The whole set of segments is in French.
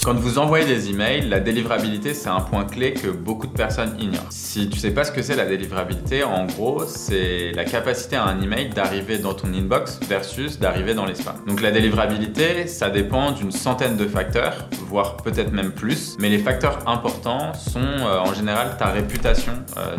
Quand vous envoyez des emails, la délivrabilité, c'est un point clé que beaucoup de personnes ignorent. Si tu sais pas ce que c'est la délivrabilité, en gros, c'est la capacité à un email d'arriver dans ton inbox versus d'arriver dans les spams. Donc la délivrabilité, ça dépend d'une centaine de facteurs, voire peut-être même plus. Mais les facteurs importants sont en général ta réputation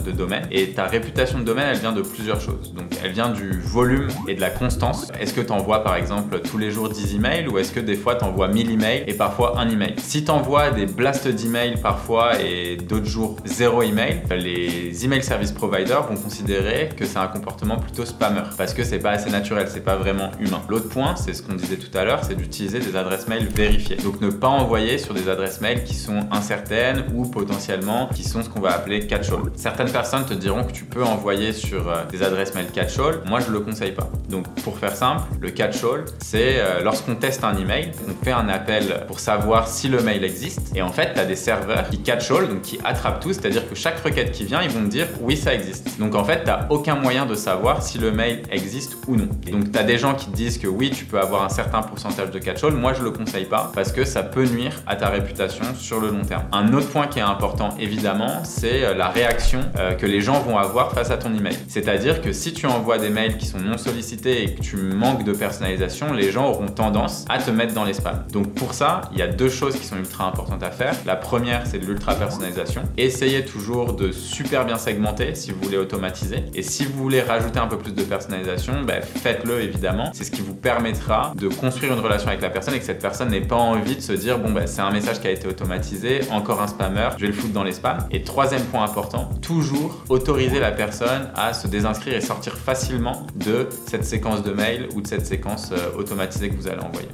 de domaine. Et ta réputation de domaine, elle vient de plusieurs choses. Donc elle vient du volume et de la constance. Est-ce que tu envoies par exemple tous les jours 10 emails ou est-ce que des fois tu envoies 1000 emails et parfois un email? Si tu envoies des blasts d'emails parfois et d'autres jours 0 email, les email service providers vont considérer que c'est un comportement plutôt spammer parce que c'est pas assez naturel, c'est pas vraiment humain. L'autre point, c'est ce qu'on disait tout à l'heure, c'est d'utiliser des adresses mail vérifiées. Donc ne pas envoyer sur des adresses mail qui sont incertaines ou potentiellement qui sont ce qu'on va appeler catch-all. Certaines personnes te diront que tu peux envoyer sur des adresses mail catch-all. Moi, je le conseille pas. Donc pour faire simple, le catch-all, c'est lorsqu'on teste un email, on fait un appel pour savoir si le mail existe et en fait, tu as des serveurs qui catch-all, donc qui attrapent tout, c'est-à-dire que chaque requête qui vient, ils vont te dire oui, ça existe. Donc en fait, tu n'as aucun moyen de savoir si le mail existe ou non. Et donc tu as des gens qui te disent que oui, tu peux avoir un certain pourcentage de catch-all. Moi, je le conseille pas parce que ça peut nuire à ta réputation sur le long terme. Un autre point qui est important, évidemment, c'est la réaction que les gens vont avoir face à ton email. C'est-à-dire que si tu envoies des mails qui sont non sollicités et que tu manques de personnalisation, les gens auront tendance à te mettre dans les spams. Donc pour ça, il y a deux choses qui sont ultra importantes à faire. La première, c'est de l'ultra personnalisation. Essayez toujours de super bien segmenter si vous voulez automatiser. Et si vous voulez rajouter un peu plus de personnalisation, faites-le évidemment. C'est ce qui vous permettra de construire une relation avec la personne et que cette personne n'ait pas envie de se dire bon c'est un message qui a été automatisé, encore un spammer, je vais le foutre dans les spams. Et troisième point important, toujours autoriser la personne à se désinscrire et sortir facilement de cette séquence de mail ou de cette séquence automatisée que vous allez envoyer.